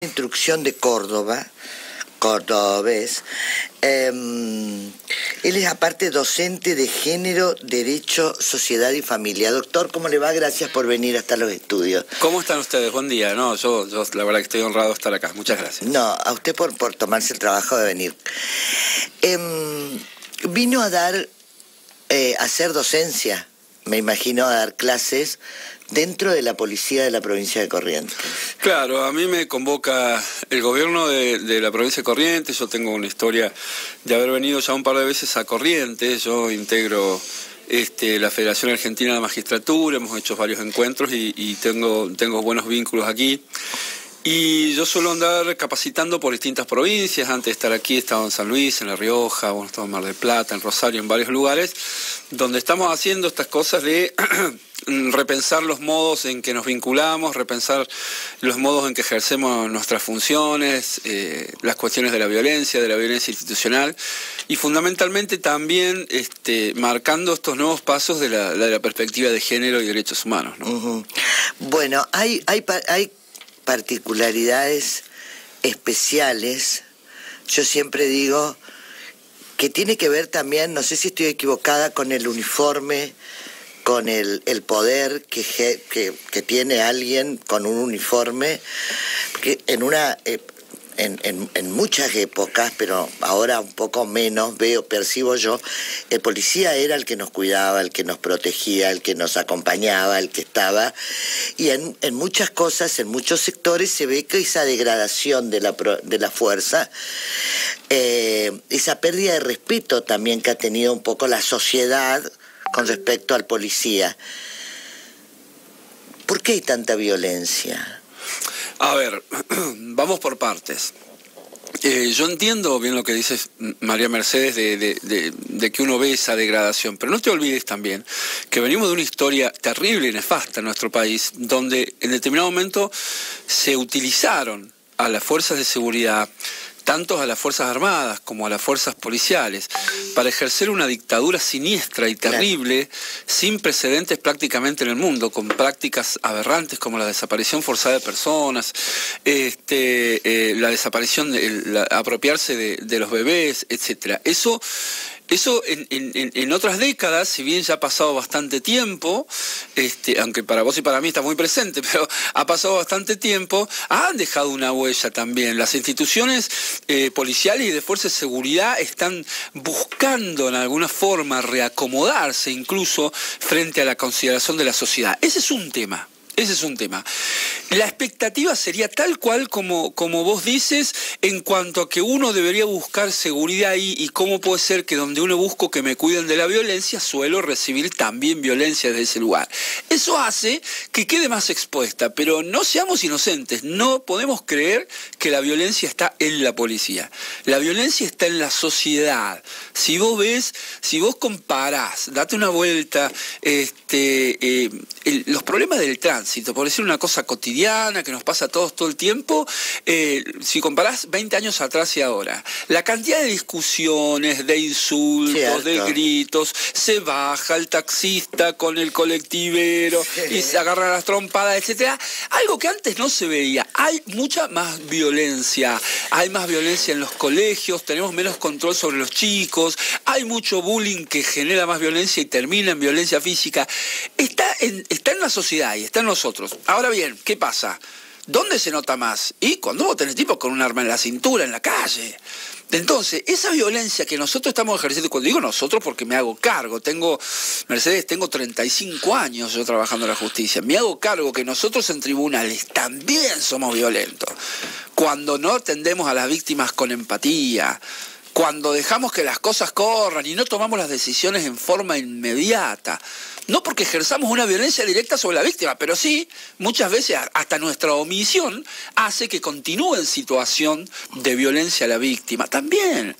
Instrucción de Córdoba, cordobés. Él es aparte docente de Género, Derecho, Sociedad y Familia. Doctor, ¿cómo le va? Gracias por venir hasta los estudios. ¿Cómo están ustedes? Buen día. No, yo la verdad que estoy honrado de estar acá. Muchas gracias. No, a usted por tomarse el trabajo de venir. Vino a dar, a hacer docencia, me imagino, a dar clases dentro de la policía de la provincia de Corrientes. Claro, a mí me convoca el gobierno de la provincia de Corrientes. Yo tengo una historia de haber venido ya un par de veces a Corrientes. Yo integro la Federación Argentina de Magistratura, hemos hecho varios encuentros y tengo buenos vínculos aquí. Y yo suelo andar capacitando por distintas provincias. Antes de estar aquí he estado en San Luis, en La Rioja, he estado en Mar del Plata, en Rosario, en varios lugares, donde estamos haciendo estas cosas de repensar los modos en que nos vinculamos, repensar los modos en que ejercemos nuestras funciones, las cuestiones de la violencia institucional y fundamentalmente también marcando estos nuevos pasos de la perspectiva de género y derechos humanos, ¿no? Uh-huh. Bueno, hay particularidades especiales. Yo siempre digo que tiene que ver también, no sé si estoy equivocada, con el uniforme, con el poder que tiene alguien con un uniforme, que en muchas épocas, pero ahora un poco menos, percibo yo, el policía era el que nos cuidaba, el que nos protegía, el que nos acompañaba, el que estaba, y en muchas cosas, en muchos sectores se ve que esa degradación de la fuerza, esa pérdida de respeto también que ha tenido un poco la sociedad con respecto al policía. ¿Por qué hay tanta violencia? A ver, vamos por partes. Yo entiendo bien lo que dice María Mercedes de que uno ve esa degradación, pero no te olvides también que venimos de una historia terrible y nefasta en nuestro país, donde en determinado momento se utilizaron a las fuerzas de seguridad, tanto a las Fuerzas Armadas como a las fuerzas policiales, para ejercer una dictadura siniestra y terrible, sin precedentes prácticamente en el mundo, con prácticas aberrantes como la desaparición forzada de personas, la desaparición, apropiarse de los bebés, etcétera. Eso en otras décadas, si bien ya ha pasado bastante tiempo, aunque para vos y para mí está muy presente, pero ha pasado bastante tiempo, han dejado una huella también. Las instituciones policiales y de fuerzas de seguridad están buscando en alguna forma reacomodarse incluso frente a la consideración de la sociedad. Ese es un tema. La expectativa sería tal cual como vos dices, en cuanto a que uno debería buscar seguridad ahí, y cómo puede ser que donde uno busco que me cuiden de la violencia, suelo recibir también violencia desde ese lugar. Eso hace que quede más expuesta, pero no seamos inocentes, no podemos creer que la violencia está en la policía. La violencia está en la sociedad. Si vos comparás, date una vuelta, los problemas del tránsito, por decir una cosa cotidiana que nos pasa a todos todo el tiempo, si comparás 20 años atrás y ahora, la cantidad de discusiones, de insultos, de gritos, se baja el taxista con el colectivero y se agarran las trompadas, etcétera, algo que antes no se veía. Hay mucha más violencia, hay más violencia en los colegios, tenemos menos control sobre los chicos, hay mucho bullying que genera más violencia y termina en violencia física. Está en la sociedad y está en nosotros. Ahora bien, ¿qué pasa? ¿Dónde se nota más? Y cuando vos tenés tipos con un arma en la cintura, en la calle. Entonces, esa violencia que nosotros estamos ejerciendo, cuando digo nosotros porque me hago cargo, Mercedes, tengo 35 años yo trabajando en la justicia, me hago cargo que nosotros en tribunales también somos violentos. Cuando no atendemos a las víctimas con empatía, cuando dejamos que las cosas corran y no tomamos las decisiones en forma inmediata, no porque ejerzamos una violencia directa sobre la víctima, pero sí, muchas veces hasta nuestra omisión hace que continúe en situación de violencia a la víctima. También,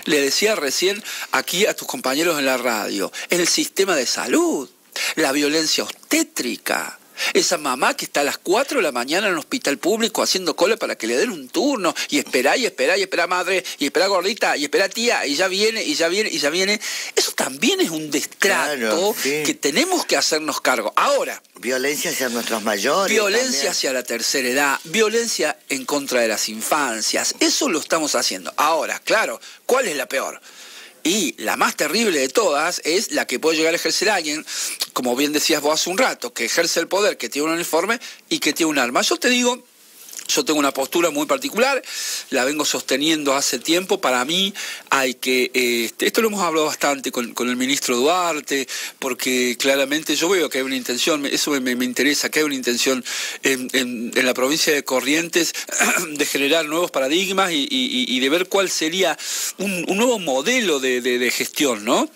le decía recién aquí a tus compañeros en la radio, en el sistema de salud, la violencia obstétrica. Esa mamá que está a las 4 de la mañana en un hospital público haciendo cola para que le den un turno, y espera madre, y espera gordita, y espera tía, y ya viene. Eso también es un destrato que tenemos que hacernos cargo. Ahora, violencia hacia nuestros mayores. Violencia también. hacia la tercera edad, violencia en contra de las infancias. Eso lo estamos haciendo. Ahora, claro, ¿cuál es la peor? Y la más terrible de todas es la que puede llegar a ejercer alguien, como bien decías vos hace un rato, que ejerce el poder, que tiene un uniforme y que tiene un arma. Yo te digo, yo tengo una postura muy particular, la vengo sosteniendo hace tiempo. Para mí hay que, esto lo hemos hablado bastante con el ministro Duarte, porque claramente yo veo que hay una intención, eso me interesa, que hay una intención en la provincia de Corrientes de generar nuevos paradigmas y de ver cuál sería un nuevo modelo de gestión, ¿no?,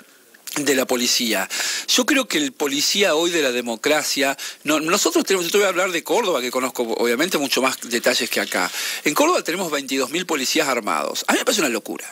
de la policía. Yo creo que el policía hoy de la democracia, nosotros tenemos, yo te voy a hablar de Córdoba, que conozco obviamente mucho más detalles que acá. En Córdoba tenemos 22.000 policías armados. A mí me parece una locura.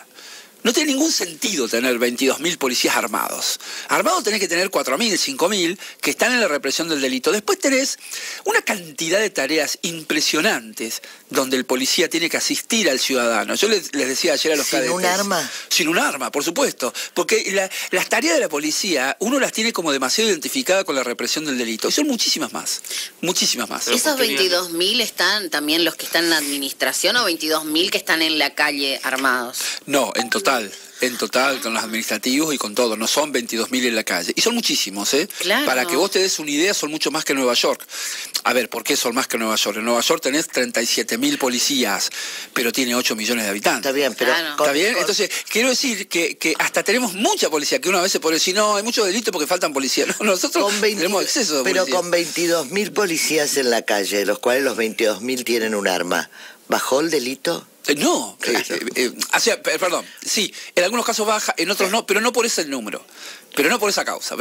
No tiene ningún sentido tener 22.000 policías armados. Armados tenés que tener 4.000, 5.000 que están en la represión del delito. Después tenés una cantidad de tareas impresionantes donde el policía tiene que asistir al ciudadano. Yo les decía ayer a los cadetes. ¿Sin un arma? Sin un arma, por supuesto. Porque las tareas de la policía uno las tiene como demasiado identificadas con la represión del delito. Y son muchísimas más. Muchísimas más. ¿Esos 22.000 están también los que están en la administración o 22.000 que están en la calle armados? No, en total, con los administrativos y con todo. No son 22.000 en la calle. Y son muchísimos, ¿eh? Claro. Para que vos te des una idea, son mucho más que Nueva York. A ver, ¿por qué son más que Nueva York? En Nueva York tenés 37.000 policías, pero tiene 8 millones de habitantes. Está bien, pero... Claro. ¿Está bien? Entonces, quiero decir que hasta tenemos mucha policía, que uno a veces puede decir, no, hay muchos delitos porque faltan policías. No, nosotros tenemos exceso de policía. Pero con 22.000 policías en la calle, de los cuales los 22.000 tienen un arma, ¿bajó el delito? No, Claro. Perdón, sí, en algunos casos baja, en otros no, pero no por ese número, pero no por esa causa,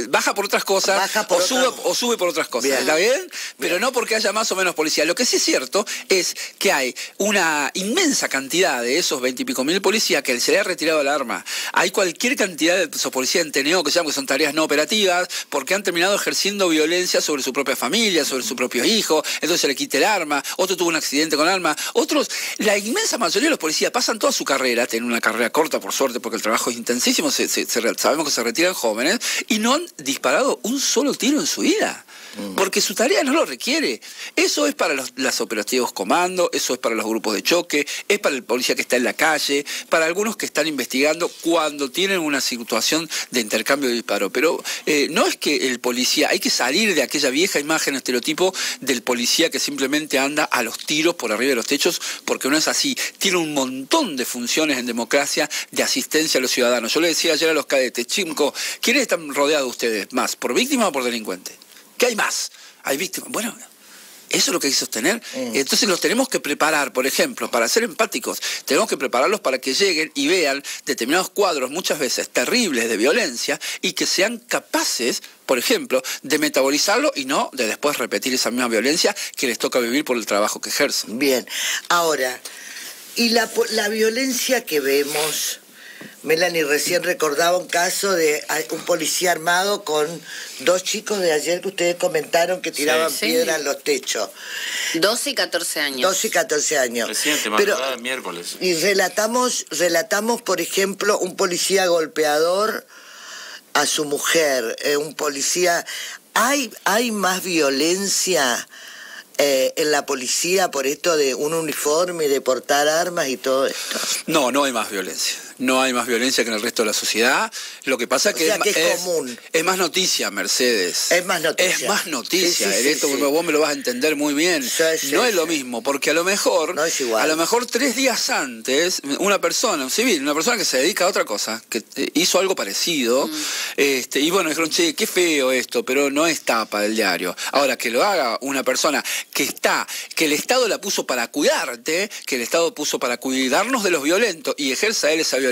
baja por otras cosas, o sube por otras cosas, Bien. ¿está bien? Pero no porque haya más o menos policía. Lo que sí es cierto es que hay una inmensa cantidad de esos 20 y pico mil policías que se le ha retirado el arma. Hay cualquier cantidad de esos policías en TNO que se llaman que son tareas no operativas, porque han terminado ejerciendo violencia sobre su propia familia, sobre su propio hijo, entonces se le quita el arma, otro tuvo un accidente con arma, otros, la inmensa mayoría de los policías pasan toda su carrera, tienen una carrera corta por suerte porque el trabajo es intensísimo, sabemos que se retiran jóvenes y no han disparado un solo tiro en su vida. Porque su tarea no lo requiere. Eso es para los operativos comando, eso es para los grupos de choque, es para el policía que está en la calle, para algunos que están investigando cuando tienen una situación de intercambio de disparo. Pero no es que el policía, hay que salir de aquella vieja imagen, estereotipo del policía que simplemente anda a los tiros por arriba de los techos, porque no es así. Tiene un montón de funciones en democracia de asistencia a los ciudadanos. Yo le decía ayer a los cadetes, chicos, ¿quiénes están rodeados de ustedes más? ¿Por víctima o por delincuente? ¿Qué hay más? ¿Hay víctimas? Bueno, eso es lo que hay que sostener. Entonces los tenemos que preparar, por ejemplo, para ser empáticos, tenemos que prepararlos para que lleguen y vean determinados cuadros, muchas veces terribles, de violencia, y que sean capaces, por ejemplo, de metabolizarlo y no de después repetir esa misma violencia que les toca vivir por el trabajo que ejercen. Bien, ahora, y la violencia que vemos... Melanie recién recordaba un caso de un policía armado con 2 chicos de ayer que ustedes comentaron que tiraban piedras a los techos. 12 y 14 años. 12 y 14 años. Reciente, madrugada de miércoles. Y relatamos, por ejemplo, un policía golpeador a su mujer, un policía... ¿Hay más violencia en la policía por esto de un uniforme, de portar armas y todo esto? No, no hay más violencia. No hay más violencia que en el resto de la sociedad. Lo que pasa que es común. Es más noticia, Mercedes. Es más noticia. Es más noticia. Sí, esto vos me lo vas a entender muy bien. No es lo mismo, porque a lo mejor, no es igual. A lo mejor 3 días antes, una persona, un civil, una persona que se dedica a otra cosa, que hizo algo parecido, y bueno, dijeron, che, qué feo esto, pero no es tapa del diario. Ahora, que lo haga una persona que el Estado la puso para cuidarte, que el Estado puso para cuidarnos de los violentos y ejerza él esa violencia,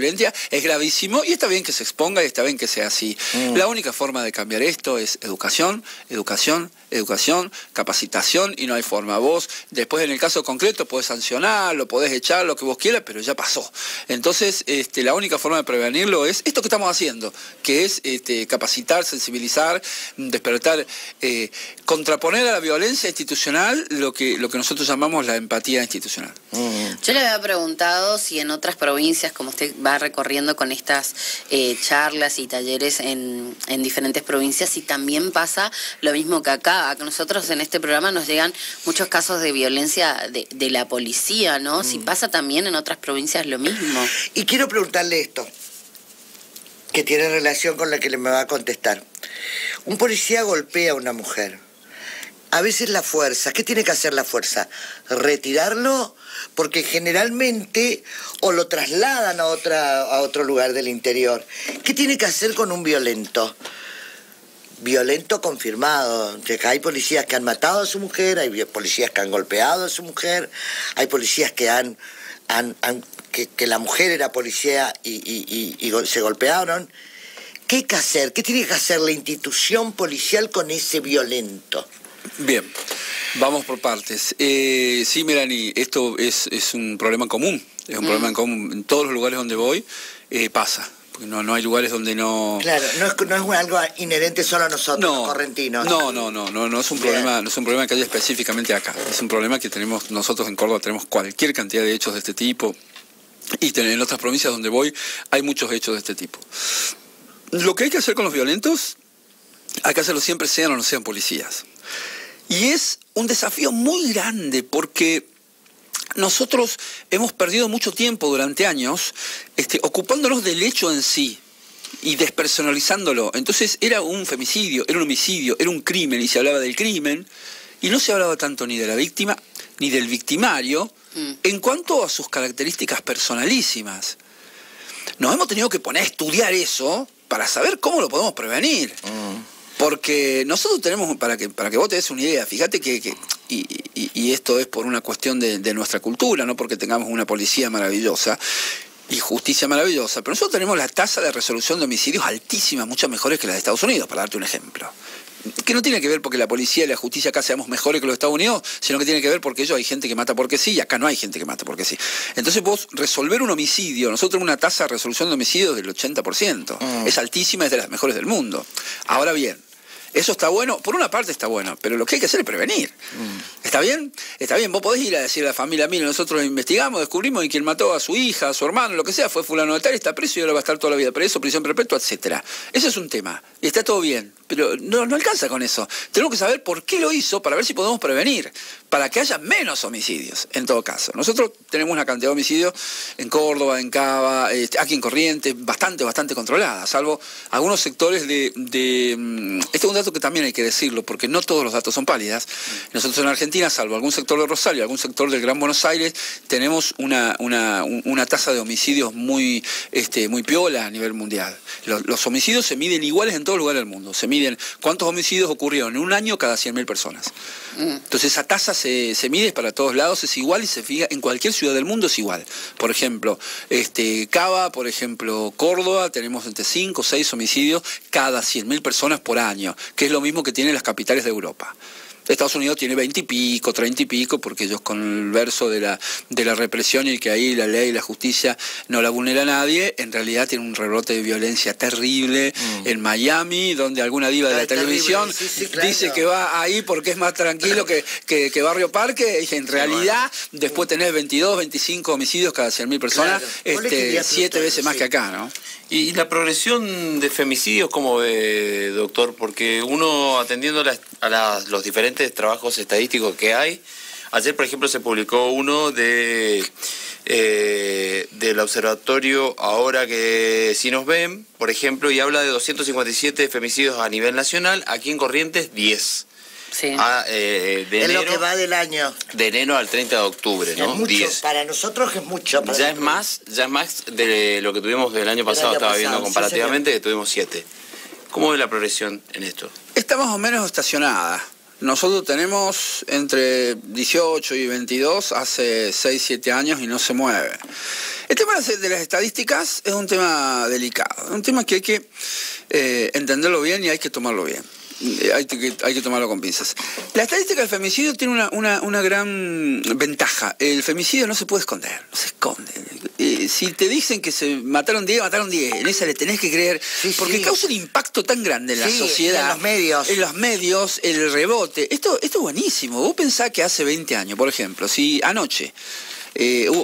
es gravísimo y está bien que se exponga y está bien que sea así. La única forma de cambiar esto es educación, capacitación, y no hay forma. Vos, después en el caso concreto, podés sancionar, lo podés echar, lo que vos quieras, pero ya pasó. Entonces, la única forma de prevenirlo es esto que estamos haciendo, que es capacitar, sensibilizar, despertar contraponer a la violencia institucional lo que nosotros llamamos la empatía institucional. Yo le había preguntado si en otras provincias, como usted va recorriendo con estas charlas y talleres en diferentes provincias, si también pasa lo mismo que acá. A nosotros en este programa nos llegan muchos casos de violencia de la policía, ¿no? Si pasa también en otras provincias lo mismo. Y quiero preguntarle esto, que tiene relación con la que le me va a contestar. Un policía golpea a una mujer. A veces la fuerza, ¿qué tiene que hacer la fuerza? ¿Retirarlo? Porque generalmente o lo trasladan a otro lugar del interior. ¿Qué tiene que hacer con un violento? Violento confirmado. Hay policías que han matado a su mujer, hay policías que han golpeado a su mujer, hay policías que que la mujer era policía y se golpearon. ¿Qué hay que hacer? ¿Qué tiene que hacer la institución policial con ese violento? Bien, vamos por partes. Sí, Melanie, esto es un problema común. Es un problema común. En todos los lugares donde voy pasa. Porque no hay lugares donde no... Claro, no es algo inherente solo a nosotros, los correntinos. No es un problema, no es un problema que haya específicamente acá. Es un problema que tenemos nosotros en Córdoba, tenemos cualquier cantidad de hechos de este tipo. Y en otras provincias donde voy hay muchos hechos de este tipo. Lo que hay que hacer con los violentos, hay que hacerlo siempre sean o no sean policías. Y es un desafío muy grande porque nosotros hemos perdido mucho tiempo durante años ocupándonos del hecho en sí y despersonalizándolo. Entonces era un femicidio, era un homicidio, era un crimen y se hablaba del crimen y no se hablaba tanto ni de la víctima ni del victimario en cuanto a sus características personalísimas. Nos hemos tenido que poner a estudiar eso para saber cómo lo podemos prevenir. Porque nosotros tenemos, para que vos te des una idea, fíjate y esto es por una cuestión de nuestra cultura, no porque tengamos una policía maravillosa y justicia maravillosa, pero nosotros tenemos la tasa de resolución de homicidios altísima, muchas mejores que la de Estados Unidos, para darte un ejemplo. Que no tiene que ver porque la policía y la justicia acá seamos mejores que los Estados Unidos, sino que tiene que ver porque ellos hay gente que mata porque sí y acá no hay gente que mata porque sí. Entonces vos resolver un homicidio, nosotros tenemos una tasa de resolución de homicidios del 80%. Es altísima, es de las mejores del mundo. Ahora bien, eso está bueno, por una parte está bueno, pero lo que hay que hacer es prevenir. ¿Está bien? Está bien, vos podés ir a decirle a la familia, mire, nosotros investigamos, descubrimos y quien mató a su hija, a su hermano, lo que sea, fue fulano de tal, está preso y ahora va a estar toda la vida preso, prisión perpetua, etcétera. Ese es un tema, y está todo bien, pero no alcanza con eso. Tenemos que saber por qué lo hizo para ver si podemos prevenir, para que haya menos homicidios, en todo caso. Nosotros tenemos una cantidad de homicidios en Córdoba, en Cava, aquí en Corrientes, bastante controlada, salvo algunos sectores de este es un dato que también hay que decirlo, porque no todos los datos son pálidas. Nosotros en Argentina, salvo algún sector de Rosario, algún sector del Gran Buenos Aires, tenemos una tasa de homicidios muy piola a nivel mundial. Los homicidios se miden iguales en todos los lugares del mundo. Se miden cuántos homicidios ocurrieron en un año cada 100.000 personas. Entonces esa tasa se mide para todos lados, es igual y se fija en cualquier ciudad del mundo, es igual. Por ejemplo, Cava, por ejemplo, Córdoba, tenemos entre 5 o 6 homicidios cada 100.000 personas por año, que es lo mismo que tienen las capitales de Europa. Estados Unidos tiene 20 y pico, 30 y pico, porque ellos con el verso de la represión y que ahí la ley y la justicia no la vulnera a nadie, en realidad tiene un rebrote de violencia terrible en Miami, donde alguna diva de la televisión dice que va ahí porque es más tranquilo que Barrio Parque, y en realidad después tenés 22, 25 homicidios cada 100.000 personas, 7 veces más que acá, ¿no? Y la progresión de femicidios, ¿cómo ve, doctor? Porque uno, atendiendo a los diferentes trabajos estadísticos que hay, ayer, por ejemplo, se publicó uno del observatorio Ahora que Si Nos Ven, por ejemplo, y habla de 257 femicidios a nivel nacional, aquí en Corrientes 10. Sí. De enero, lo que va del año. De enero al 30 de octubre, ¿no? Es mucho, 10. Para nosotros es mucho. Ya es más de lo que tuvimos del año pasado, estaba viendo comparativamente, que tuvimos 7. ¿Cómo ve la progresión en esto? Está más o menos estacionada. Nosotros tenemos entre 18 y 22 hace 6, 7 años y no se mueve. El tema de las estadísticas es un tema delicado, un tema que hay que entenderlo bien y hay que tomarlo bien. hay que tomarlo con pinzas. La estadística del femicidio tiene una gran ventaja. El femicidio no se puede esconder, no se esconde. Si te dicen que se mataron 10, mataron 10. En esa le tenés que creer, porque causa un impacto tan grande en la sociedad. En los medios. En los medios, el rebote. Esto es buenísimo. Vos pensás que hace 20 años, por ejemplo, si anoche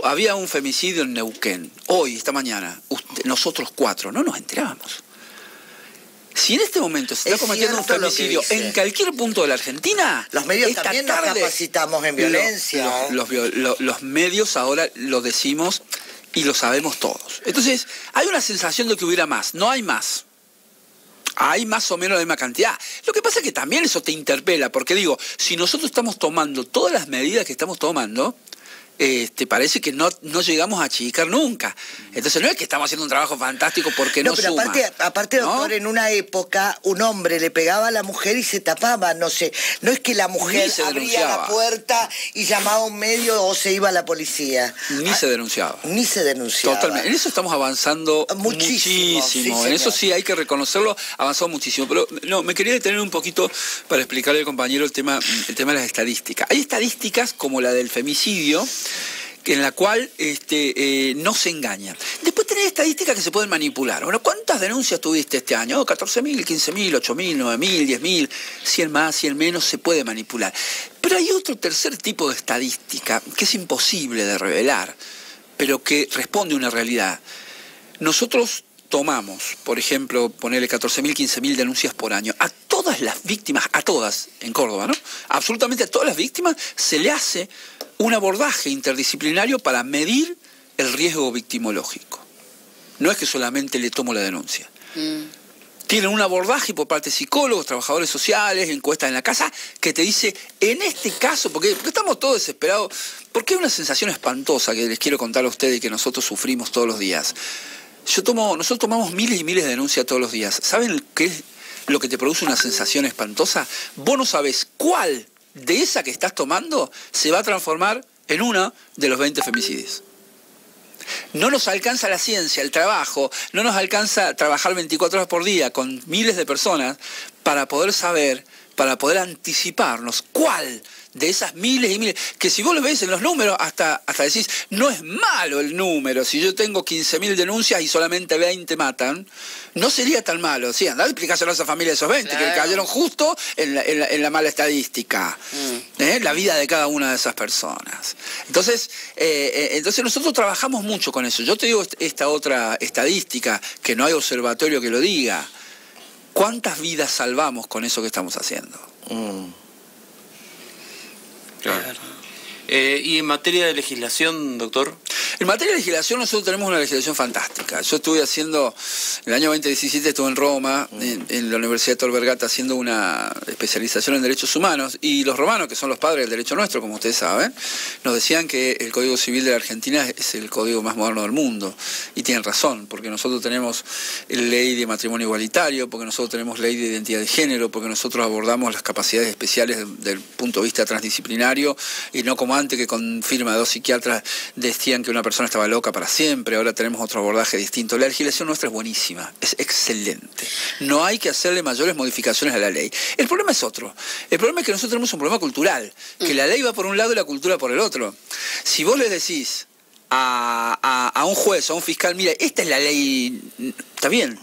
había un femicidio en Neuquén, hoy, esta mañana, nosotros 4 no nos enterábamos. Si en este momento se está cometiendo un femicidio en cualquier punto de la Argentina, los medios también nos capacitamos en violencia. Los medios ahora lo decimos y lo sabemos todos. Entonces, hay una sensación de que hubiera más. No hay más. Hay más o menos la misma cantidad. Lo que pasa es que también eso te interpela, porque digo, si nosotros estamos tomando todas las medidas que estamos tomando, parece que no llegamos a achicar nunca. Entonces no es que estamos haciendo un trabajo fantástico porque no suma. Aparte, doctor, en una época un hombre le pegaba a la mujer y se tapaba, no sé, no es que la mujer abría la puerta y llamaba a un medio o se iba a la policía. Ni se denunciaba. Ni se denunciaba. Totalmente. En eso estamos avanzando muchísimo. Sí, en eso sí hay que reconocerlo, avanzado muchísimo. Pero no, me quería detener un poquito para explicarle al compañero el tema de las estadísticas. Hay estadísticas como la del femicidio, en la cual no se engaña. Después tenés estadísticas que se pueden manipular. Bueno, ¿cuántas denuncias tuviste este año? 14.000, 15.000, 8.000, 9.000, 10.000, 100 más, 100 menos, se puede manipular. Pero hay otro tercer tipo de estadística que es imposible de revelar, pero que responde a una realidad. Nosotros tomamos, por ejemplo, ponerle 14.000, 15.000 denuncias por año. A todas las víctimas, a todas, en Córdoba, ¿no? Absolutamente a todas las víctimas se le hace un abordaje interdisciplinario para medir el riesgo victimológico. No es que solamente le tomo la denuncia. Tienen un abordaje por parte de psicólogos, trabajadores sociales, encuestas en la casa, que te dice, en este caso, porque estamos todos desesperados, porque hay una sensación espantosa que les quiero contar a ustedes y que nosotros sufrimos todos los días. Nosotros tomamos miles y miles de denuncias todos los días. ¿Saben qué es lo que te produce una sensación espantosa? Vos no sabés cuál de esa que estás tomando se va a transformar en una de los 20 femicidios. No nos alcanza la ciencia, el trabajo, no nos alcanza trabajar 24 horas por día con miles de personas para poder saber, para poder anticiparnos cuál de esas miles y miles, que si vos lo ves en los números, hasta decís, no es malo el número, si yo tengo 15.000 denuncias y solamente 20 matan, no sería tan malo. Sí, andá a explicárselo a esa familia de esos 20, claro, que cayeron justo en la mala estadística, la vida de cada una de esas personas. Entonces nosotros trabajamos mucho con eso. Yo te digo esta otra estadística, que no hay observatorio que lo diga. ¿Cuántas vidas salvamos con eso que estamos haciendo? Claro. ¿Y en materia de legislación, doctor? En materia de legislación nosotros tenemos una legislación fantástica. Yo estuve haciendo, el año 2017 estuve en Roma, en la Universidad de Tor Vergata, haciendo una especialización en derechos humanos, y los romanos, que son los padres del derecho nuestro, como ustedes saben, nos decían que el Código Civil de la Argentina es el código más moderno del mundo, y tienen razón, porque nosotros tenemos ley de matrimonio igualitario, porque nosotros tenemos ley de identidad de género, porque nosotros abordamos las capacidades especiales del punto de vista transdisciplinario, y no como antes, que con firma de 2 psiquiatras decían que una persona estaba loca para siempre. Ahora tenemos otro abordaje distinto. La legislación nuestra es buenísima, es excelente. No hay que hacerle mayores modificaciones a la ley. El problema es otro. El problema es que nosotros tenemos un problema cultural, que la ley va por un lado y la cultura por el otro. Si vos le decís a un juez o a un fiscal, mira, esta es la ley, está bien,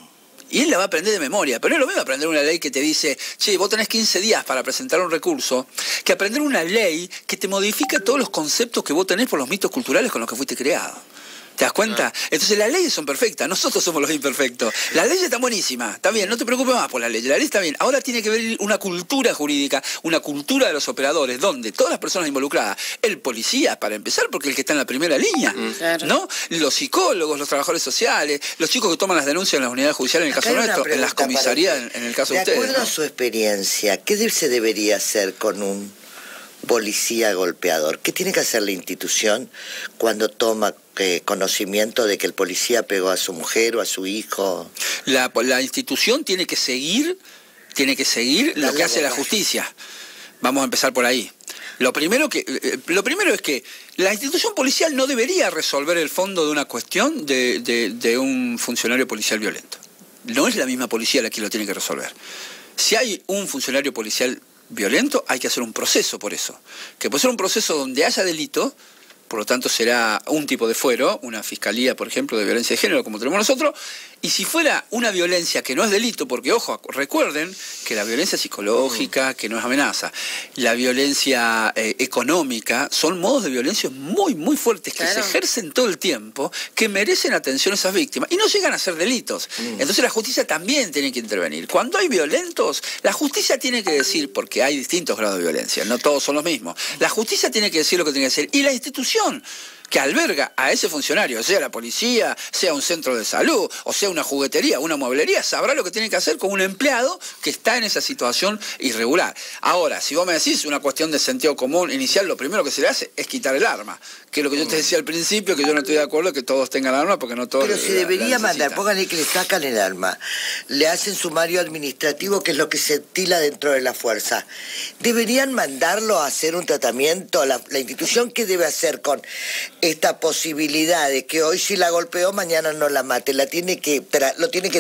y él la va a aprender de memoria, pero no es lo mismo aprender una ley que te dice, che, vos tenés 15 días para presentar un recurso, que aprender una ley que te modifica todos los conceptos que vos tenés por los mitos culturales con los que fuiste creado. ¿Te das cuenta? Entonces las leyes son perfectas, nosotros somos los imperfectos. Las leyes están buenísimas, está bien, no te preocupes más por la ley está bien. Ahora tiene que haber una cultura jurídica, una cultura de los operadores, donde todas las personas involucradas, el policía, para empezar, porque es el que está en la primera línea, ¿no? Los psicólogos, los trabajadores sociales, los chicos que toman las denuncias en las unidades judiciales, en el caso nuestro, en las comisarías, en el caso de ustedes. De acuerdo a su experiencia, ¿qué se debería hacer con un policía golpeador? ¿Qué tiene que hacer la institución cuando toma conocimiento de que el policía pegó a su mujer o a su hijo? La institución tiene que seguir lo que hace la justicia. Vamos a empezar por ahí. Lo primero es que la institución policial no debería resolver el fondo de una cuestión de un funcionario policial violento. No es la misma policía la que lo tiene que resolver. Si hay un funcionario policial violento, hay que hacer un proceso por eso. Que puede ser un proceso donde haya delito, por lo tanto será un tipo de fuero, una fiscalía, por ejemplo, de violencia de género, como tenemos nosotros, y si fuera una violencia que no es delito, porque, ojo, recuerden que la violencia psicológica, que no es amenaza, la violencia económica, son modos de violencia muy, muy fuertes que se ejercen todo el tiempo, que merecen atención a esas víctimas, y no llegan a ser delitos. Entonces la justicia también tiene que intervenir. Cuando hay violentos, la justicia tiene que decir, porque hay distintos grados de violencia, no todos son los mismos, la justicia tiene que decir lo que tiene que hacer, y la institución que alberga a ese funcionario, sea la policía, sea un centro de salud, o sea una juguetería, una mueblería, sabrá lo que tiene que hacer con un empleado que está en esa situación irregular. Ahora, si vos me decís una cuestión de sentido común inicial, lo primero que se le hace es quitar el arma, que es lo que yo te decía al principio, que yo no estoy de acuerdo que todos tengan el arma, porque no todos. Pero si debería mandar, pónganle que le sacan el arma, le hacen sumario administrativo, que es lo que se estila dentro de la fuerza. ¿Deberían mandarlo a hacer un tratamiento? La institución, ¿qué debe hacer con esta posibilidad de que hoy si la golpeó, mañana no la mate? Lo tiene que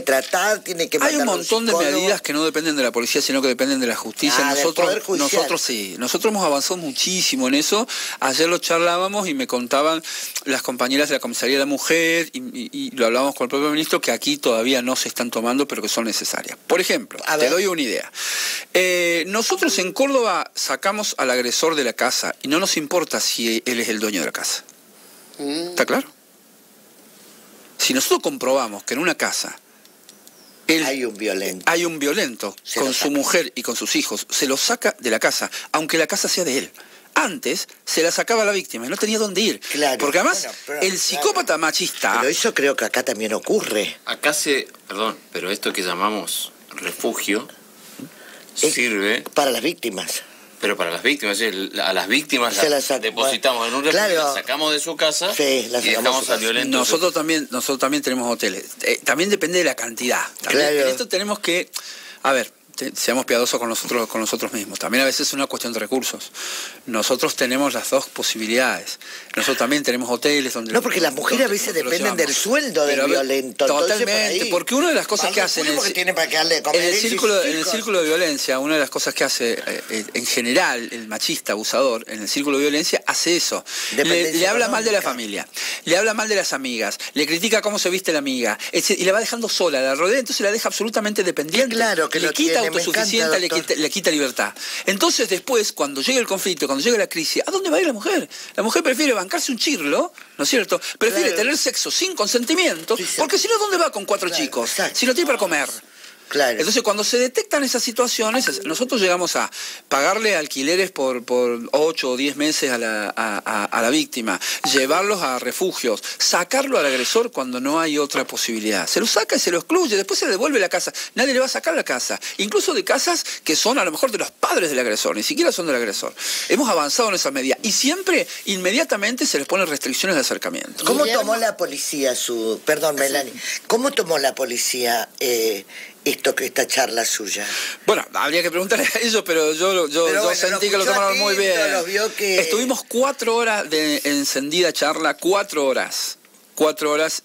tratar, tiene que mandar. Hay un montón de medidas que no dependen de la policía, sino que dependen de la justicia. Nosotros sí, nosotros hemos avanzado muchísimo en eso. Ayer lo charlábamos y me contaban las compañeras de la Comisaría de la Mujer, y lo hablábamos con el propio ministro, que aquí todavía no se están tomando, pero que son necesarias. Por ejemplo, te doy una idea. Nosotros en Córdoba sacamos al agresor de la casa y no nos importa si él es el dueño de la casa. ¿Está claro? Si nosotros comprobamos que en una casa hay un violento con su mujer y con sus hijos, se lo saca de la casa, aunque la casa sea de él. Antes se la sacaba a la víctima y no tenía dónde ir. Claro, porque además el psicópata machista... Pero eso creo que acá también ocurre. Acá pero esto que llamamos refugio sirve... para las víctimas. Pero para las víctimas, a las víctimas las depositamos en un refugio, las sacamos de su casa y dejamos al violento. Nosotros también tenemos hoteles. También depende de la cantidad. En esto tenemos que... A ver, seamos piadosos con nosotros mismos. También a veces es una cuestión de recursos. Nosotros tenemos las dos posibilidades. Nosotros también tenemos hoteles donde... No, porque las mujeres a veces dependen del sueldo del violento. Totalmente, porque una de las cosas que hacen en el círculo de violencia, una de las cosas que hace en general el machista abusador en el círculo de violencia hace eso. Le habla mal de la familia, le habla mal de las amigas, le critica cómo se viste la amiga, y la va dejando sola, la rodea, entonces la deja absolutamente dependiente. Claro, que le quita autosuficiente, le quita libertad. Entonces después, cuando llegue el conflicto, cuando llegue la crisis, ¿a dónde va a ir la mujer? La mujer prefiere bancarse un chirlo, ¿no es cierto? Prefiere tener sexo sin consentimiento, porque si no, ¿dónde va con 4 chicos? Si no tiene para comer. Claro. Entonces, cuando se detectan esas situaciones, nosotros llegamos a pagarle alquileres por 8 o 10 meses a la víctima, llevarlos a refugios, sacarlo al agresor cuando no hay otra posibilidad. Se lo saca y se lo excluye, después se le devuelve la casa. Nadie le va a sacar la casa, incluso de casas que son a lo mejor de los padres del agresor, ni siquiera son del agresor. Hemos avanzado en esa medida y siempre, inmediatamente, se les ponen restricciones de acercamiento. ¿Cómo tomó la policía Melanie, cómo tomó la policía esta charla suya? Bueno, habría que preguntarle a ellos, pero yo sentí que lo tomaron muy bien. Estuvimos 4 horas de encendida charla, 4 horas. 4 horas,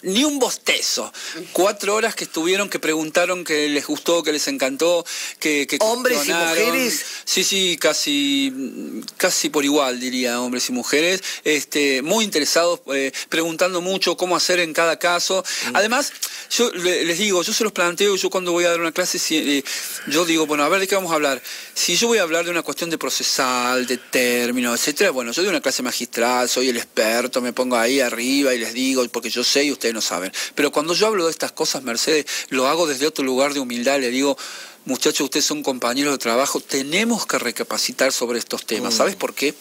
ni un bostezo. 4 horas que estuvieron, que preguntaron, que les gustó, que les encantó, que ¿hombres y mujeres? Sí, casi por igual, diría, hombres y mujeres, muy interesados, preguntando mucho cómo hacer en cada caso. Además, yo les digo, yo se los planteo, yo cuando voy a dar una clase, yo digo, bueno, a ver, ¿de qué vamos a hablar? Si yo voy a hablar de una cuestión de procesal, de términos, etcétera, bueno, yo doy una clase magistral, soy el experto, me pongo ahí arriba y les digo, porque yo sé y ustedes no saben. Pero cuando yo hablo de estas cosas, Mercedes, lo hago desde otro lugar de humildad, le digo, muchachos, ustedes son compañeros de trabajo, tenemos que recapacitar sobre estos temas. ¿Sabes por qué?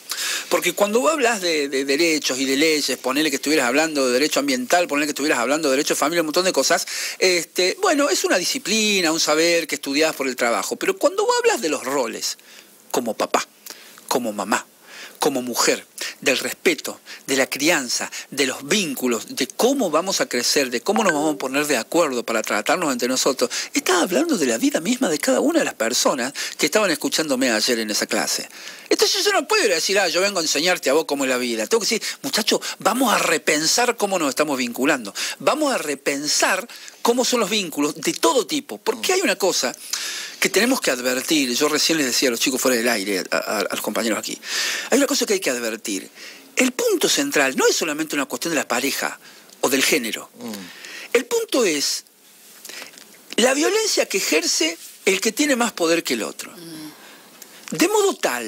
Porque cuando vos hablas de derechos y de leyes, ponele que estuvieras hablando de derecho ambiental, ponele que estuvieras hablando de derecho de familia, un montón de cosas, bueno, es una disciplina, un saber que estudiás por el trabajo. Pero cuando vos hablas de los roles, como papá, como mamá, como mujer, del respeto, de la crianza, de los vínculos, de cómo vamos a crecer, de cómo nos vamos a poner de acuerdo para tratarnos entre nosotros, estaba hablando de la vida misma de cada una de las personas que estaban escuchándome ayer en esa clase. Entonces yo no puedo ir a decir, yo vengo a enseñarte a vos cómo es la vida. Tengo que decir, muchachos, vamos a repensar cómo nos estamos vinculando. Vamos a repensar cómo son los vínculos de todo tipo. Porque hay una cosa que tenemos que advertir. Yo recién les decía a los chicos fuera del aire, a los compañeros aquí. Hay una cosa que hay que advertir. El punto central no es solamente una cuestión de la pareja o del género. El punto es la violencia que ejerce el que tiene más poder que el otro. De modo tal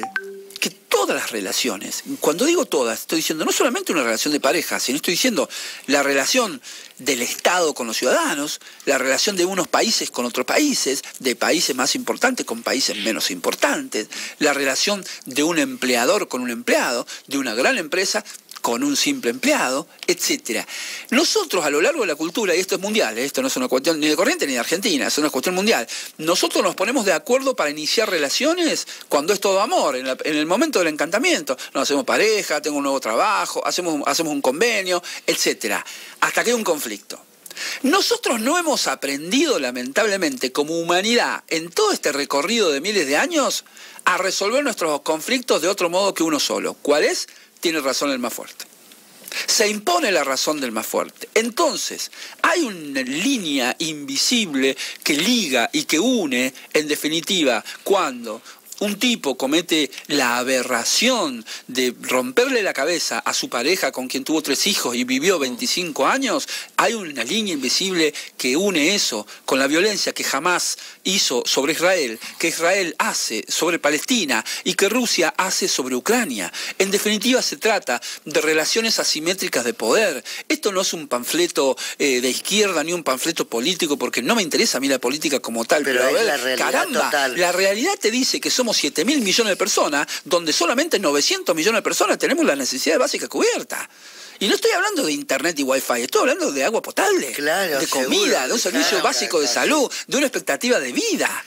que todas las relaciones, cuando digo todas, estoy diciendo no solamente una relación de pareja, sino estoy diciendo la relación del Estado con los ciudadanos, la relación de unos países con otros países, de países más importantes con países menos importantes, la relación de un empleador con un empleado, de una gran empresa con un simple empleado, etcétera. Nosotros a lo largo de la cultura, y esto es mundial, esto no es una cuestión ni de Corrientes ni de Argentina, es una cuestión mundial, nosotros nos ponemos de acuerdo para iniciar relaciones cuando es todo amor, en el momento del encantamiento. Nos hacemos pareja, tengo un nuevo trabajo, hacemos un convenio, etcétera, hasta que hay un conflicto. Nosotros no hemos aprendido, lamentablemente, como humanidad, en todo este recorrido de miles de años, a resolver nuestros conflictos de otro modo que uno solo. ¿Cuál es? Tiene razón el más fuerte. Se impone la razón del más fuerte. Entonces, hay una línea invisible que liga y que une, en definitiva, cuando un tipo comete la aberración de romperle la cabeza a su pareja con quien tuvo 3 hijos y vivió 25 años, hay una línea invisible que une eso con la violencia que jamás hizo sobre Israel, que Israel hace sobre Palestina y que Rusia hace sobre Ucrania. En definitiva, se trata de relaciones asimétricas de poder. Esto no es un panfleto de izquierda ni un panfleto político, porque no me interesa a mí la política como tal. Pero a ver, la realidad caramba, total. La realidad te dice que somos 7.000 millones de personas, donde solamente 900 millones de personas tenemos las necesidades básicas cubiertas. Y no estoy hablando de internet y wifi, estoy hablando de agua potable, claro, de seguro, comida, de un servicio básico de salud, de una expectativa de vida.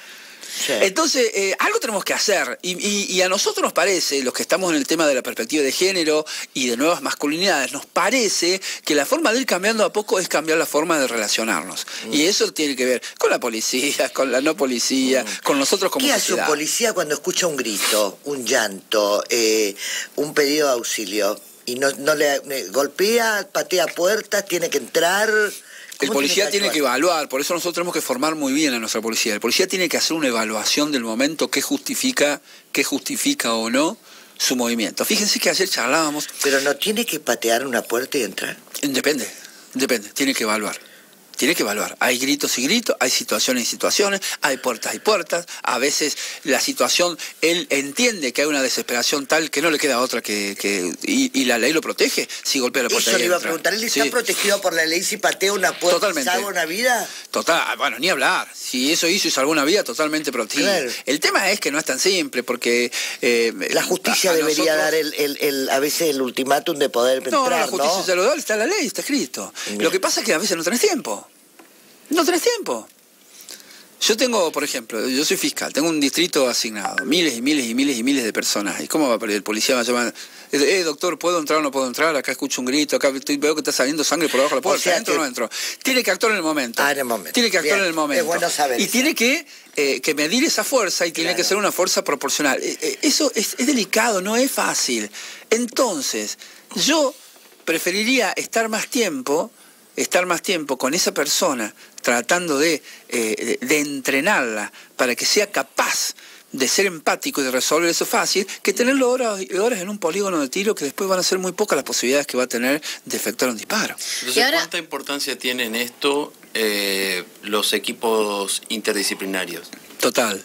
Sí. Entonces, algo tenemos que hacer, y a nosotros nos parece, los que estamos en el tema de la perspectiva de género y de nuevas masculinidades, nos parece que la forma de ir cambiando a poco es cambiar la forma de relacionarnos. Y eso tiene que ver con la policía, con la no policía, con nosotros como sociedad. ¿Qué hace un policía cuando escucha un grito, un llanto, un pedido de auxilio? Y no le golpea, patea puertas, tiene que entrar. El policía tiene que evaluar, por eso nosotros tenemos que formar muy bien a nuestra policía. El policía tiene que hacer una evaluación del momento que justifica o no su movimiento. Fíjense que ayer charlábamos. Pero no tiene que patear una puerta y entrar. Depende, tiene que evaluar. Tiene que evaluar. Hay gritos y gritos, hay situaciones y situaciones, hay puertas y puertas. A veces la situación, él entiende que hay una desesperación tal que no le queda otra y la ley lo protege si golpea la puerta. Eso le iba a preguntar, ¿él está protegido por la ley si patea una puerta? Totalmente. ¿Salva una vida? Total, bueno, ni hablar. Si eso hizo y salvó una vida, totalmente protegido. Claro. El tema es que no es tan simple porque... la justicia debería dar a veces el ultimátum de poder entrar, ¿no? La justicia se lo da, está en la ley, está escrito. Bien. Lo que pasa es que a veces no tenés tiempo. No tenés tiempo. Yo tengo, por ejemplo, yo soy fiscal, tengo un distrito asignado, miles y miles y miles y miles de personas. ¿Y cómo va a perder? El policía me llama, doctor, ¿puedo entrar o no puedo entrar? Acá escucho un grito, acá veo que está saliendo sangre por abajo de la puerta. O sea, ¿entro o no entro? Tiene que actuar en el momento. En el momento. Tiene que actuar en el momento. Es bueno saber. Y tiene que medir esa fuerza y tiene que ser una fuerza proporcional. Eso es delicado, no es fácil. Entonces, yo preferiría estar más tiempo con esa persona, tratando de entrenarla para que sea capaz de ser empático y de resolver eso fácil, que tenerlo horas y horas en un polígono de tiro que después van a ser muy pocas las posibilidades que va a tener de efectuar un disparo. Entonces, ¿cuánta importancia tienen esto los equipos interdisciplinarios? Total,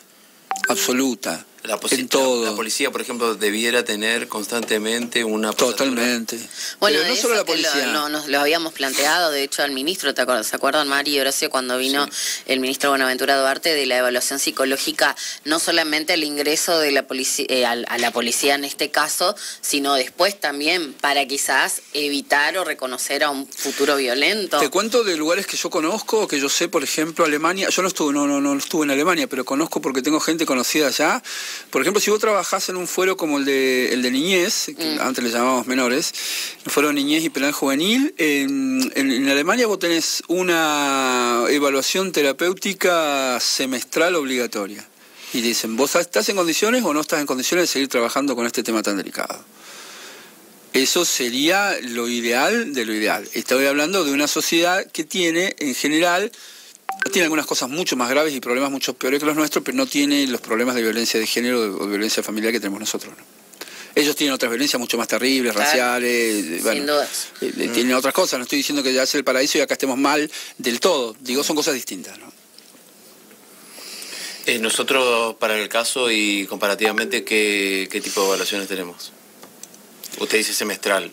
absoluta. En todo. La policía, por ejemplo, debiera tener constantemente una... Totalmente. Bueno, pero no solo la policía. Nos lo habíamos planteado, de hecho, al ministro, ¿se acuerdan, Mari y Horacio, cuando vino el ministro Buenaventura Duarte, de la evaluación psicológica, no solamente el ingreso de la policía, a la policía en este caso, sino después también para quizás evitar o reconocer a un futuro violento? Te cuento de lugares que yo conozco, que yo sé, por ejemplo, Alemania. Yo no estuve en Alemania, pero conozco porque tengo gente conocida allá. Por ejemplo, si vos trabajás en un fuero como el de niñez, que antes le llamábamos menores, el fuero de niñez y penal juvenil, en Alemania vos tenés una evaluación terapéutica semestral obligatoria. Y dicen, ¿vos estás en condiciones o no estás en condiciones de seguir trabajando con este tema tan delicado? Eso sería lo ideal de lo ideal. Estoy hablando de una sociedad que tiene, en general, tiene algunas cosas mucho más graves y problemas mucho peores que los nuestros, pero no tiene los problemas de violencia de género o de violencia familiar que tenemos nosotros, ¿no? Ellos tienen otras violencias mucho más terribles, raciales, bueno, sin dudas. Tienen otras cosas. No estoy diciendo que ya sea el paraíso y acá estemos mal del todo. Digo, son cosas distintas, ¿no? Nosotros, para el caso y comparativamente, ¿qué tipo de evaluaciones tenemos? Usted dice semestral.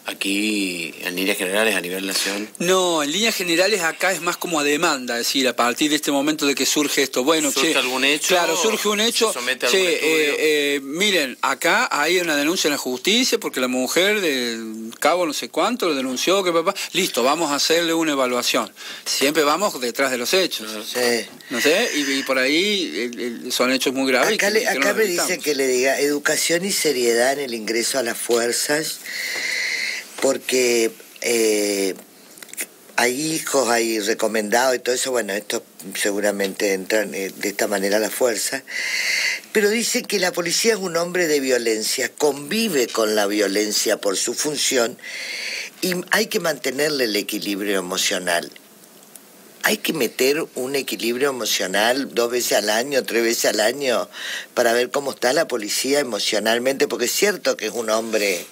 Aquí, en líneas generales, a nivel nación. No, en líneas generales acá es más como a demanda, es decir, a partir de este momento de que surge esto, bueno, ¿surge algún hecho? Claro, surge un hecho. ¿Se somete a algún estudio? Miren, acá hay una denuncia en la justicia porque la mujer del cabo no sé cuánto lo denunció, que papá, listo, vamos a hacerle una evaluación. Siempre vamos detrás de los hechos. Sí. No sé, y por ahí son hechos muy graves. Acá me dicen que le diga educación y seriedad en el ingreso a las fuerzas, porque hay hijos, hay recomendados y todo eso, bueno, esto seguramente entran de esta manera a la fuerza, pero dice que la policía es un hombre de violencia, convive con la violencia por su función y hay que mantenerle el equilibrio emocional. Hay que meter un equilibrio emocional 2 veces al año, 3 veces al año, para ver cómo está la policía emocionalmente, porque es cierto que es un hombre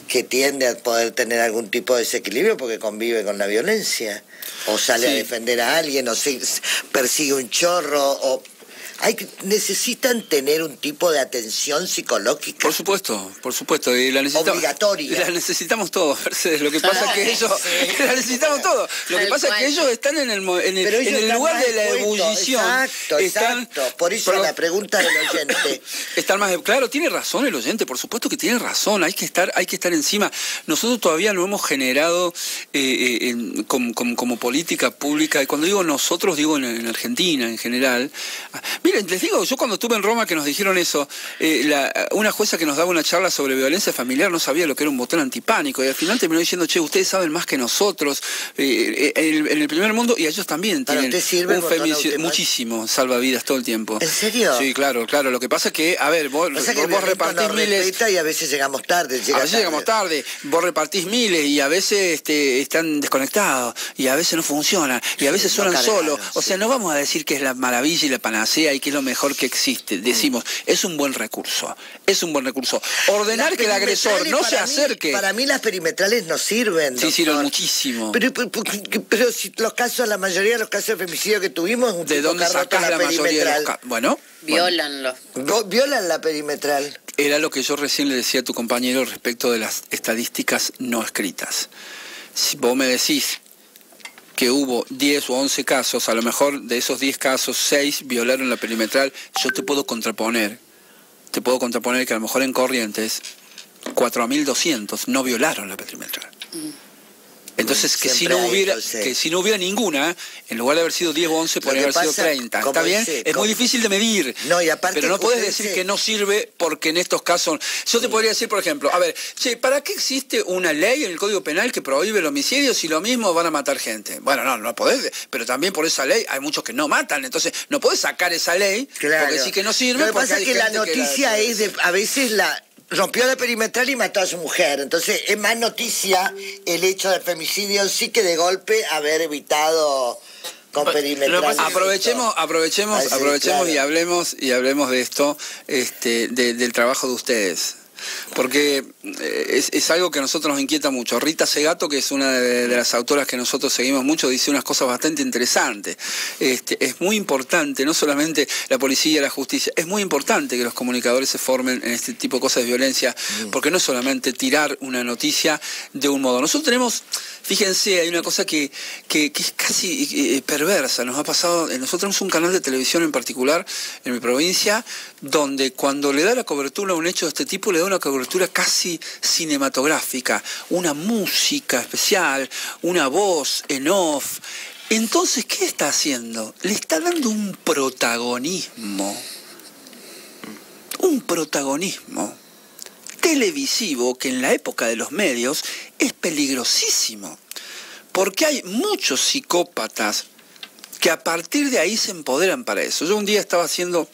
que tiende a poder tener algún tipo de desequilibrio porque convive con la violencia, o sale a defender a alguien, o persigue un chorro, o necesitan tener un tipo de atención psicológica. Por supuesto, y la necesitamos. Obligatoria. La necesitamos todos, Mercedes. Lo que pasa es que ellos la necesitamos todos. Lo que pasa es que ellos están en el lugar de la ebullición. Exacto. Por eso la pregunta del oyente. Están más claro, tiene razón el oyente, por supuesto que tiene razón, hay que estar encima. Nosotros todavía no hemos generado como política pública, y cuando digo nosotros digo en Argentina en general. Miren, les digo, yo cuando estuve en Roma que nos dijeron eso, una jueza que nos daba una charla sobre violencia familiar no sabía lo que era un botón antipánico, y al final terminó diciendo, che, ustedes saben más que nosotros, en el primer mundo, y ellos también tienen un femicidio, muchísimo, salvavidas todo el tiempo. ¿En serio? Sí, claro, lo que pasa es que, a ver, vos repartís miles... Y a veces llegamos tarde. Llegamos tarde, vos repartís miles, y a veces están desconectados, y a veces no funcionan, y a veces suenan solos, o sea, no vamos a decir que es la maravilla y la panacea, y que es lo mejor que existe. Decimos, es un buen recurso. Ordenar que el agresor no se acerque. Para mí las perimetrales no sirven. Sí, sirven muchísimo. Pero si la mayoría de los casos de femicidio que tuvimos, un ¿de dónde sacás la mayoría de los casos? Bueno. Violan la perimetral. Era lo que yo recién le decía a tu compañero respecto de las estadísticas no escritas. Si vos me decís que hubo 10 o 11 casos, a lo mejor de esos 10 casos, 6 violaron la perimetral, yo te puedo contraponer que a lo mejor en Corrientes 4.200 no violaron la perimetral. Entonces, que si no hubiera ninguna, en lugar de haber sido 10 o 11, podría haber sido 30. ¿Está bien? Es muy difícil de medir. No, y aparte, pero no podés decir que no sirve porque en estos casos... Yo te podría decir, por ejemplo, a ver, ¿para qué existe una ley en el Código Penal que prohíbe el homicidio si lo mismo van a matar gente? Bueno, no podés, pero también por esa ley hay muchos que no matan, entonces no podés sacar esa ley porque sí que no sirve. Lo que pasa es que la noticia a veces rompió la perimetral y mató a su mujer. Entonces es más noticia el hecho del femicidio en sí que de golpe haber evitado con perimetral. Aprovechemos claro. y hablemos de esto, del trabajo de ustedes. Porque es algo que a nosotros nos inquieta mucho. Rita Segato, que es una de las autoras que nosotros seguimos mucho, dice unas cosas bastante interesantes. Es muy importante, no solamente la policía y la justicia, es muy importante que los comunicadores se formen en este tipo de cosas de violencia, porque no es solamente tirar una noticia de un modo. Nosotros tenemos, fíjense, hay una cosa que es casi perversa, nos ha pasado, nosotros tenemos un canal de televisión en particular en mi provincia, donde cuando le da la cobertura a un hecho de este tipo, le da una cobertura casi cinematográfica, una música especial, una voz en off. Entonces, ¿qué está haciendo? Le está dando un protagonismo un protagonismo televisivo que en la época de los medios es peligrosísimo, porque hay muchos psicópatas que a partir de ahí se empoderan para eso. Yo un día estaba haciendo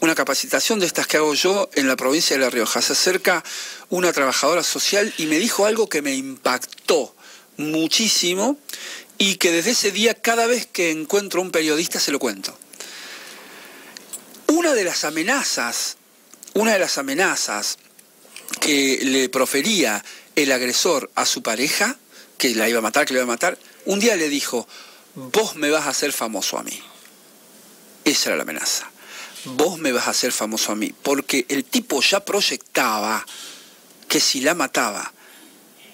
una capacitación de estas que hago yo en la provincia de La Rioja. Se acerca una trabajadora social y me dijo algo que me impactó muchísimo y que desde ese día cada vez que encuentro un periodista se lo cuento. Una de las amenazas que le profería el agresor a su pareja, que la iba a matar, un día le dijo: vos me vas a hacer famoso a mí. Esa era la amenaza. Vos me vas a hacer famoso a mí. Porque el tipo ya proyectaba que si la mataba,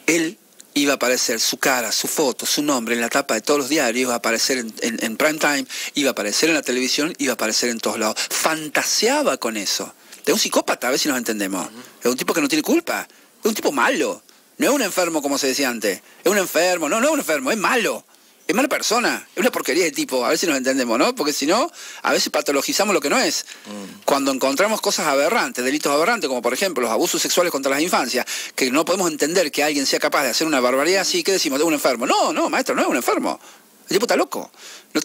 él iba a aparecer su cara, su foto, su nombre en la tapa de todos los diarios, iba a aparecer en prime time, iba a aparecer en la televisión, iba a aparecer en todos lados. Fantaseaba con eso. Es un psicópata, a ver si nos entendemos. Es un tipo que no tiene culpa. Es un tipo malo. No es un enfermo, como se decía antes. Es un enfermo. No es un enfermo, es malo. Es mala persona. Es una porquería de tipo. A ver si nos entendemos, ¿no? Porque si no, a veces patologizamos lo que no es. Cuando encontramos cosas aberrantes, delitos aberrantes, como por ejemplo los abusos sexuales contra las infancias, que no podemos entender que alguien sea capaz de hacer una barbaridad así, ¿qué decimos? Es un enfermo. No, maestro, no es un enfermo. El tipo está loco. No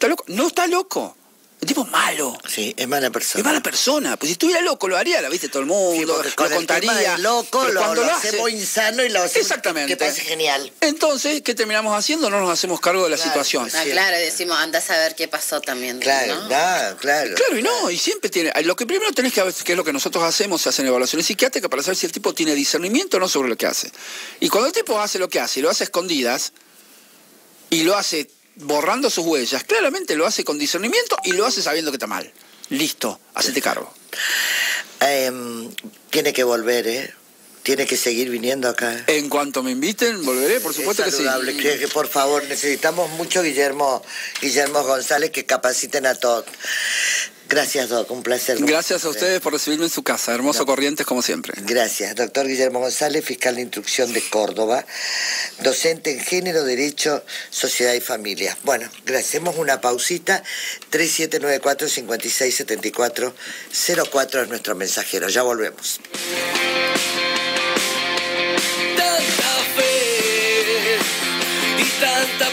está loco. El tipo es malo. Sí, es mala persona. Es mala persona. Pues si estuviera loco lo haría, la viste todo el mundo, sí, lo contaría. El tema de loco lo hacemos insano y lo hacemos. Exactamente. Que parece genial. Entonces, ¿qué terminamos haciendo? No nos hacemos cargo de la situación. Claro, decimos, andás a ver qué pasó también. Claro, ¿no? Claro. Claro, y no, y siempre tiene. Lo que primero tenés que ver, que es lo que nosotros hacemos, se hacen evaluaciones psiquiátricas para saber si el tipo tiene discernimiento o no sobre lo que hace. Y cuando el tipo hace lo que hace, y lo hace a escondidas, y lo hace borrando sus huellas, claramente lo hace con discernimiento y lo hace sabiendo que está mal. Listo, hacete cargo. Tiene que volver, tiene que seguir viniendo acá. En cuanto me inviten, volveré, por supuesto que sí. Que por favor, necesitamos mucho Guillermo González que capaciten a todos. Gracias, Doc, un placer. Gracias a ustedes por recibirme en su casa. Hermoso Corrientes, como siempre. Gracias. Doctor Guillermo González, fiscal de instrucción de Córdoba, docente en género, derecho, sociedad y familia. Bueno, gracias. Hacemos una pausita. 3794-5674-04 es nuestro mensajero. Ya volvemos. Tanta fe y tanta